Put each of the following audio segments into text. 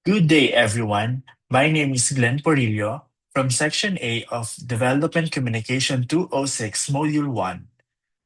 Good day, everyone. My name is GOPorillo from Section A of Development Communication 206, Module 1.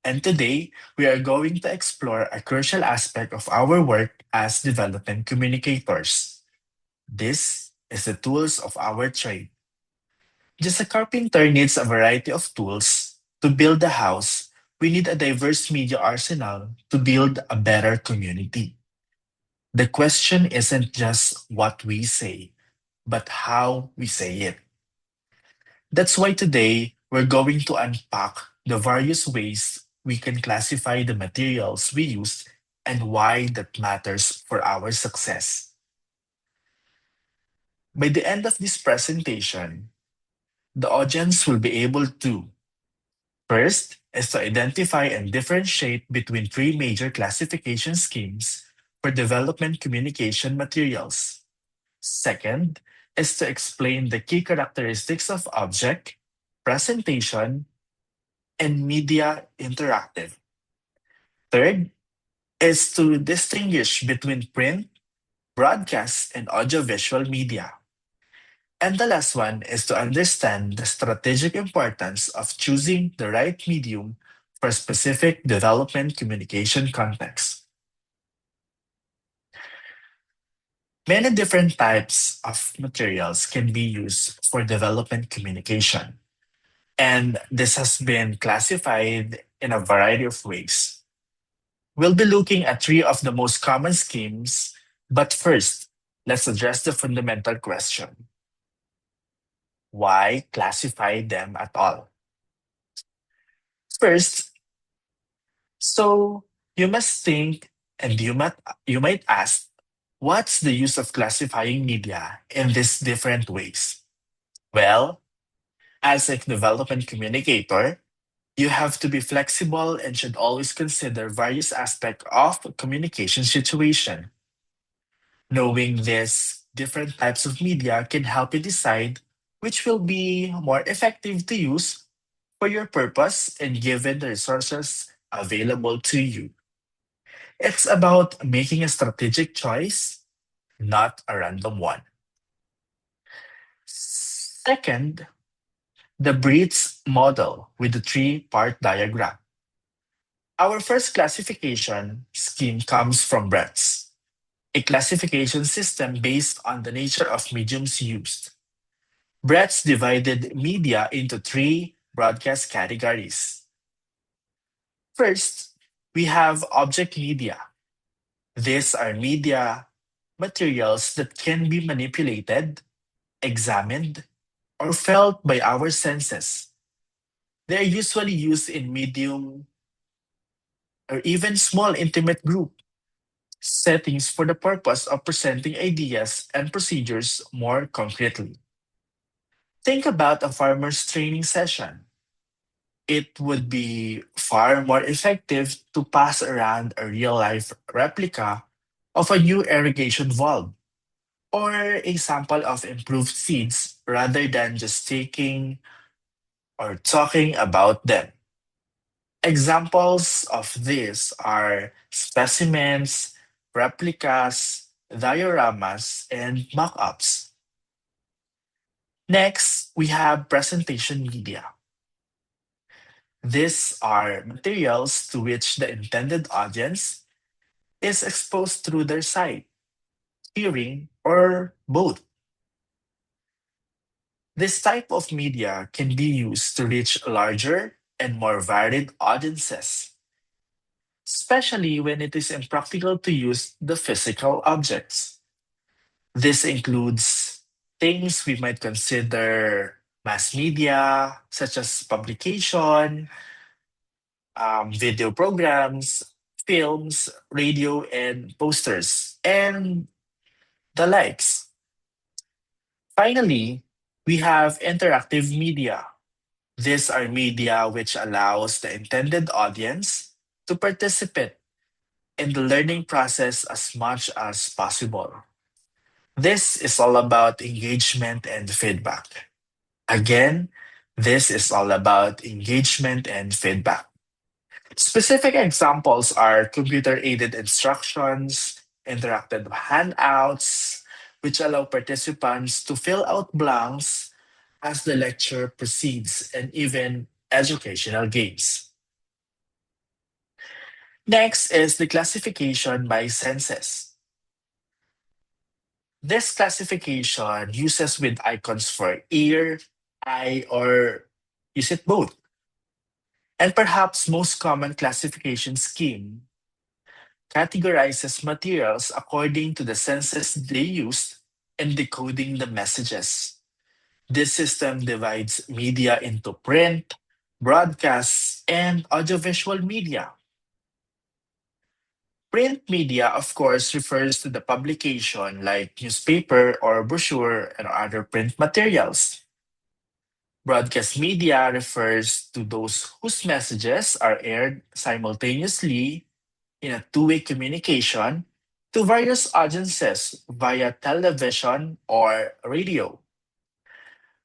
And today, we are going to explore a crucial aspect of our work as development communicators. This is the tools of our trade. Just a carpenter needs a variety of tools. To build a house, we need a diverse media arsenal to build a better community. The question isn't just what we say, but how we say it. That's why today we're going to unpack the various ways we can classify the materials we use and why that matters for our success. By the end of this presentation, the audience will be able to first is to identify and differentiate between three major classification schemes for development communication materials. Second is to explain the key characteristics of object, presentation, and media interactive. Third is to distinguish between print, broadcast, and audiovisual media. And the last one is to understand the strategic importance of choosing the right medium for a specific development communication context. Many different types of materials can be used for development communication. And this has been classified in a variety of ways. We'll be looking at three of the most common schemes, but first, let's address the fundamental question. Why classify them at all? First, so you must think and you might ask, what's the use of classifying media in these different ways? Well, as a development communicator, you have to be flexible and should always consider various aspects of a communication situation. Knowing these different types of media can help you decide which will be more effective to use for your purpose and given the resources available to you. It's about making a strategic choice, not a random one. Second, the breeds model with the three-part diagram. Our first classification scheme comes from breadths, a classification system based on the nature of mediums used. Breadths divided media into three broadcast categories. First, we have object media. These are media materials that can be manipulated, examined, or felt by our senses. They are usually used in medium or even small intimate group settings for the purpose of presenting ideas and procedures more concretely. Think about a farmer's training session. It would be far more effective to pass around a real life replica of a new irrigation valve or a sample of improved seeds rather than just taking or talking about them. Examples of this are specimens, replicas, dioramas, and mock ups. Next, we have presentation media. These are materials to which the intended audience is exposed through their sight, hearing, or both. This type of media can be used to reach larger and more varied audiences, especially when it is impractical to use the physical objects. This includes things we might consider mass media, such as publication, video programs, films, radio, and posters, and the likes. Finally, we have interactive media. These are media which allows the intended audience to participate in the learning process as much as possible. This is all about engagement and feedback. Again, this is all about engagement and feedback. Specific examples are computer aided instructions, interactive handouts, which allow participants to fill out blanks as the lecture proceeds, and even educational games. Next is the classification by senses. This classification uses with icons for ear, eye, or use it both. And perhaps most common classification scheme categorizes materials according to the senses they used in decoding the messages. This system divides media into print, broadcasts, and audiovisual media. Print media, of course, refers to the publication like newspaper or brochure and other print materials. Broadcast media refers to those whose messages are aired simultaneously in a two-way communication to various audiences via television or radio.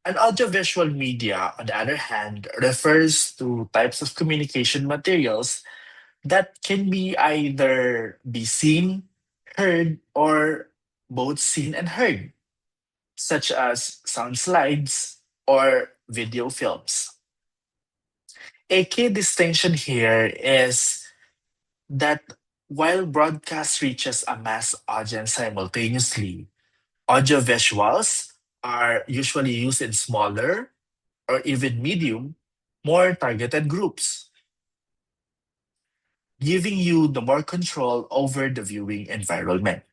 An audiovisual media, on the other hand, refers to types of communication materials that can be either be seen, heard, or both seen and heard, such as sound slides or video films. A key distinction here is that while broadcast reaches a mass audience simultaneously, audiovisuals are usually used in smaller or even medium, more targeted groups, giving you the more control over the viewing environment.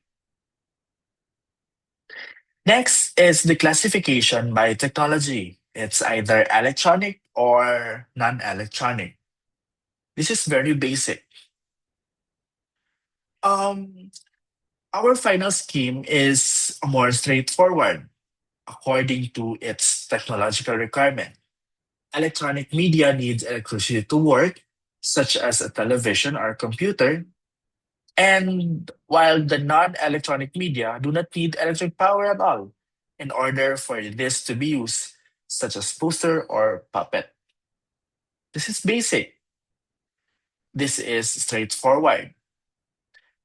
Next is the classification by technology. It's either electronic or non-electronic. This is very basic. Um, our final scheme is more straightforward according to its technological requirement. Electronic media needs electricity to work, such as a television or computer, and while the non-electronic media do not need electric power at all in order for this to be used, such as poster or puppet. This is basic. This is straightforward.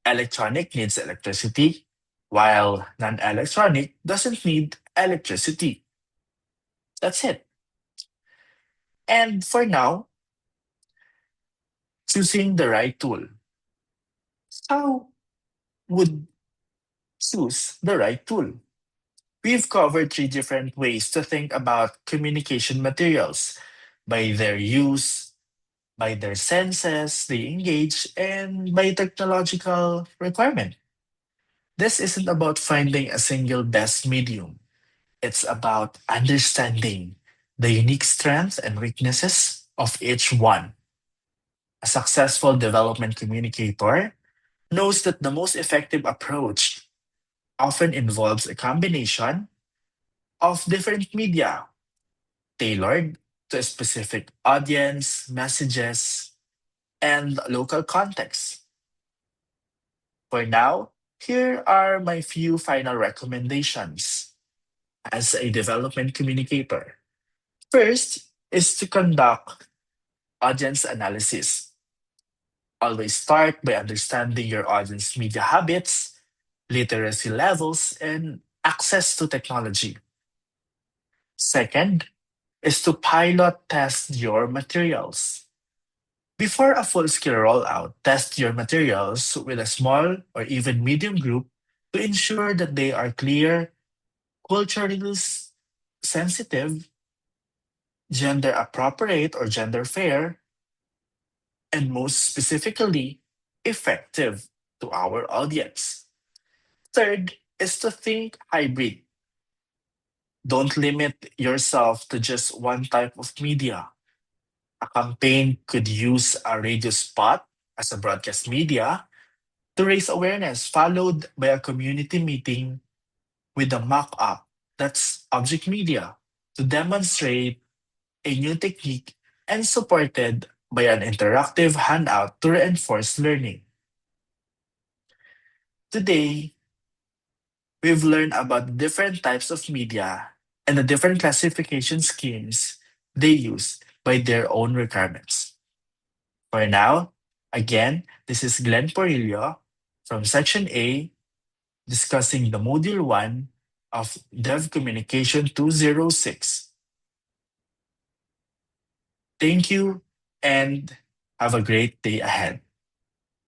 Electronic needs electricity, while non-electronic doesn't need electricity. That's it. And for now, choosing the right tool. How would choose the right tool? We've covered three different ways to think about communication materials by their use, by their senses they engage, and by technological requirement. This isn't about finding a single best medium. It's about understanding the unique strengths and weaknesses of each one. A successful development communicator knows that the most effective approach often involves a combination of different media tailored to a specific audience, messages, and local context. For now, here are my few final recommendations as a development communicator. First is to conduct audience analysis. Always start by understanding your audience media habits, literacy levels, and access to technology. Second is to pilot test your materials. Before a full scale rollout, test your materials with a small or even medium group to ensure that they are clear, culturally sensitive, gender appropriate or gender fair, and most specifically, effective to our audience. Third is to think hybrid. Don't limit yourself to just one type of media. A campaign could use a radio spot as a broadcast media to raise awareness, followed by a community meeting with a mock up that's object media to demonstrate a new technique and supported by an interactive handout to reinforce learning. Today, we've learned about different types of media and the different classification schemes they use by their own requirements. For now, again, this is Glenn Porillo from Section A, discussing the Module 1 of Dev Communication 206. Thank you and have a great day ahead.